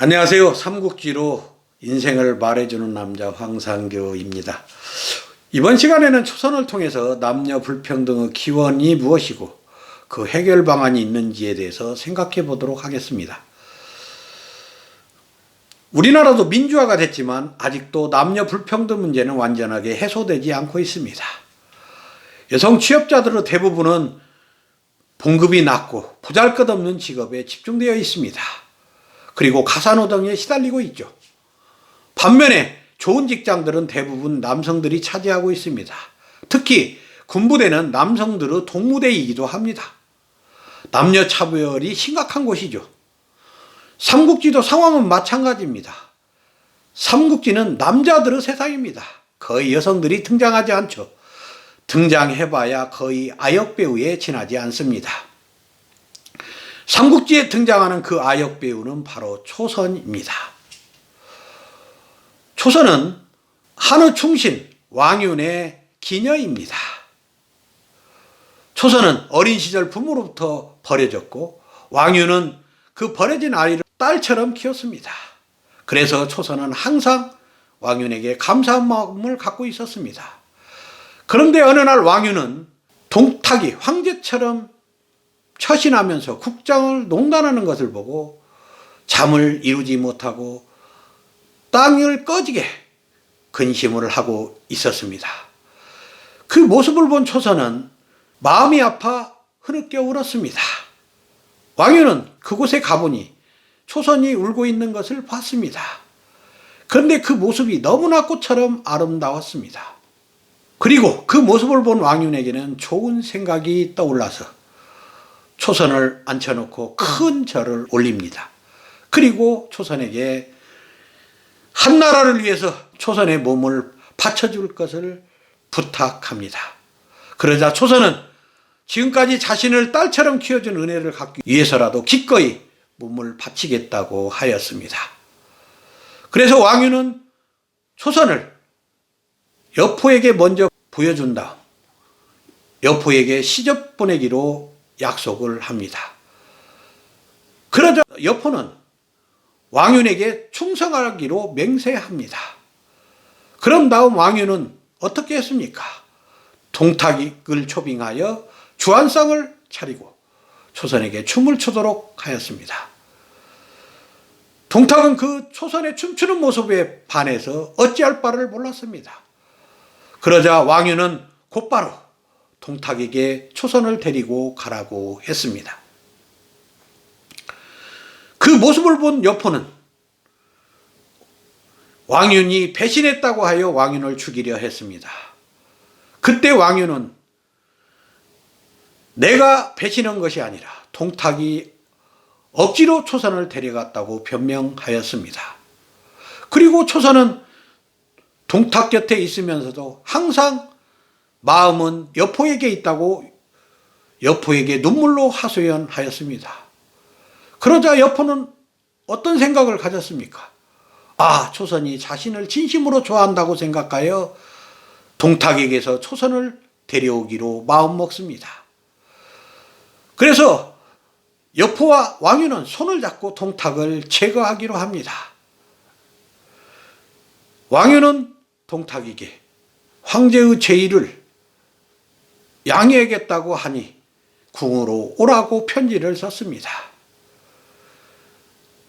안녕하세요. 삼국지로 인생을 말해주는 남자 황상교입니다. 이번 시간에는 초선을 통해서 남녀 불평등의 기원이 무엇이고 그 해결 방안이 있는지에 대해서 생각해 보도록 하겠습니다. 우리나라도 민주화가 됐지만 아직도 남녀 불평등 문제는 완전하게 해소되지 않고 있습니다. 여성 취업자들의 대부분은 봉급이 낮고 보잘것없는 직업에 집중되어 있습니다. 그리고 가사노동에 시달리고 있죠. 반면에 좋은 직장들은 대부분 남성들이 차지하고 있습니다. 특히 군부대는 남성들의 동무대이기도 합니다. 남녀 차별이 심각한 곳이죠. 삼국지도 상황은 마찬가지입니다. 삼국지는 남자들의 세상입니다. 거의 여성들이 등장하지 않죠. 등장해봐야 거의 아역배우에 지나지 않습니다. 삼국지에 등장하는 그 아역배우는 바로 초선입니다. 초선은 한의 충신 왕윤의 기녀입니다. 초선은 어린 시절 부모로부터 버려졌고 왕윤은 그 버려진 아이를 딸처럼 키웠습니다. 그래서 초선은 항상 왕윤에게 감사한 마음을 갖고 있었습니다. 그런데 어느 날 왕윤은 동탁이 황제처럼 처신하면서 국장을 농단하는 것을 보고 잠을 이루지 못하고 땅을 꺼지게 근심을 하고 있었습니다. 그 모습을 본 초선은 마음이 아파 흐느껴 울었습니다. 왕윤은 그곳에 가보니 초선이 울고 있는 것을 봤습니다. 그런데 그 모습이 너무나 꽃처럼 아름다웠습니다. 그리고 그 모습을 본 왕윤에게는 좋은 생각이 떠올라서 초선을 앉혀놓고 큰 절을 올립니다. 그리고 초선에게 한나라를 위해서 초선의 몸을 바쳐줄 것을 부탁합니다. 그러자 초선은 지금까지 자신을 딸처럼 키워준 은혜를 갚기 위해서라도 기꺼이 몸을 바치겠다고 하였습니다. 그래서 왕윤은 초선을 여포에게 먼저 보여준 다음 여포에게 시접 보내기로 약속을 합니다. 그러자 여포는 왕윤에게 충성하기로 맹세합니다. 그런 다음 왕윤은 어떻게 했습니까? 동탁을 초빙하여 주안상을 차리고 초선에게 춤을 추도록 하였습니다. 동탁은 그 초선의 춤추는 모습에 반해서 어찌할 바를 몰랐습니다. 그러자 왕윤은 곧바로 동탁에게 초선을 데리고 가라고 했습니다. 그 모습을 본 여포는 왕윤이 배신했다고 하여 왕윤을 죽이려 했습니다. 그때 왕윤은 내가 배신한 것이 아니라 동탁이 억지로 초선을 데려갔다고 변명하였습니다. 그리고 초선은 동탁 곁에 있으면서도 항상 마음은 여포에게 있다고 여포에게 눈물로 하소연하였습니다. 그러자 여포는 어떤 생각을 가졌습니까? 초선이 자신을 진심으로 좋아한다고 생각하여 동탁에게서 초선을 데려오기로 마음먹습니다. 그래서 여포와 왕윤은 손을 잡고 동탁을 제거하기로 합니다. 왕윤은 동탁에게 황제의 제의를 양해하겠다고 하니 궁으로 오라고 편지를 썼습니다.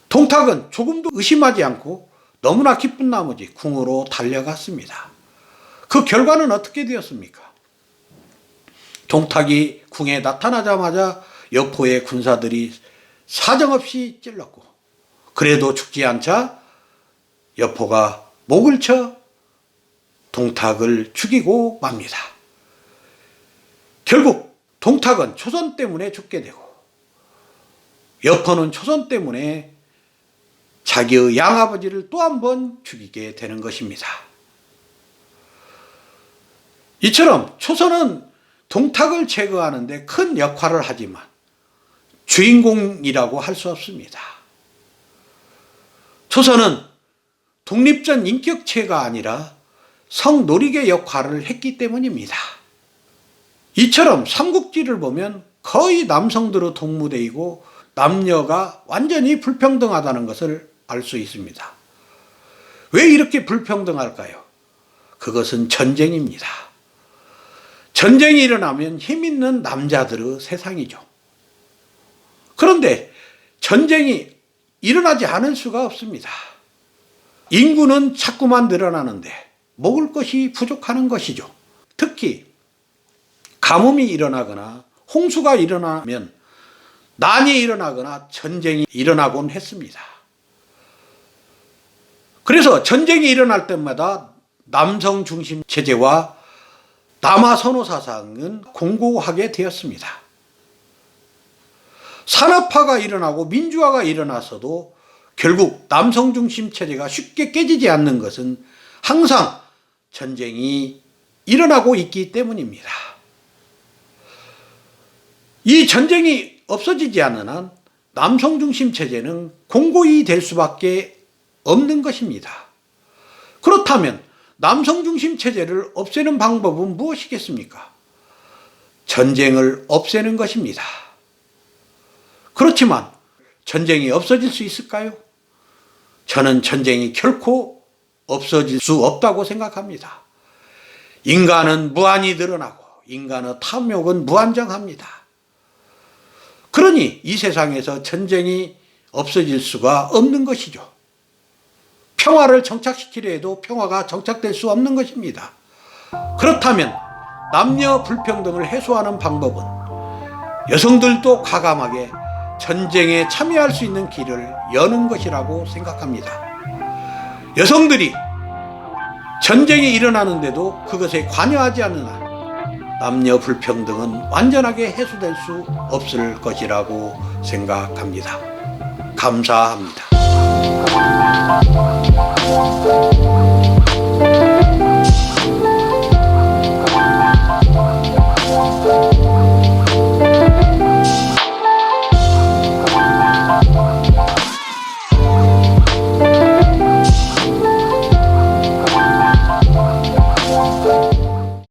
동탁은 조금도 의심하지 않고 너무나 기쁜 나머지 궁으로 달려갔습니다. 그 결과는 어떻게 되었습니까? 동탁이 궁에 나타나자마자 여포의 군사들이 사정없이 찔렀고 그래도 죽지 않자 여포가 목을 쳐 동탁을 죽이고 맙니다. 결국 동탁은 초선 때문에 죽게 되고 여포는 초선 때문에 자기의 양아버지를 또 한 번 죽이게 되는 것입니다. 이처럼 초선은 동탁을 제거하는 데 큰 역할을 하지만 주인공이라고 할 수 없습니다. 초선은 독립전 인격체가 아니라 성노리개 역할을 했기 때문입니다. 이처럼 삼국지를 보면 거의 남성들의 동무대이고 남녀가 완전히 불평등하다는 것을 알 수 있습니다. 왜 이렇게 불평등할까요? 그것은 전쟁입니다. 전쟁이 일어나면 힘있는 남자들의 세상이죠. 그런데 전쟁이 일어나지 않을 수가 없습니다. 인구는 자꾸만 늘어나는데 먹을 것이 부족하는 것이죠. 특히 가뭄이 일어나거나 홍수가 일어나면 난이 일어나거나 전쟁이 일어나곤 했습니다. 그래서 전쟁이 일어날 때마다 남성 중심 체제와 남아 선호 사상은 공고하게 되었습니다. 산업화가 일어나고 민주화가 일어나서도 결국 남성 중심 체제가 쉽게 깨지지 않는 것은 항상 전쟁이 일어나고 있기 때문입니다. 이 전쟁이 없어지지 않는 한 남성 중심 체제는 공고히 될 수밖에 없는 것입니다. 그렇다면 남성 중심 체제를 없애는 방법은 무엇이겠습니까? 전쟁을 없애는 것입니다. 그렇지만 전쟁이 없어질 수 있을까요? 저는 전쟁이 결코 없어질 수 없다고 생각합니다. 인간은 무한히 늘어나고 인간의 탐욕은 무한정합니다. 그러니 이 세상에서 전쟁이 없어질 수가 없는 것이죠. 평화를 정착시키려 해도 평화가 정착될 수 없는 것입니다. 그렇다면 남녀 불평등을 해소하는 방법은 여성들도 과감하게 전쟁에 참여할 수 있는 길을 여는 것이라고 생각합니다. 여성들이 전쟁이 일어나는데도 그것에 관여하지 않는 한 남녀 불평등은 완전하게 해소될 수 없을 것이라고 생각합니다. 감사합니다.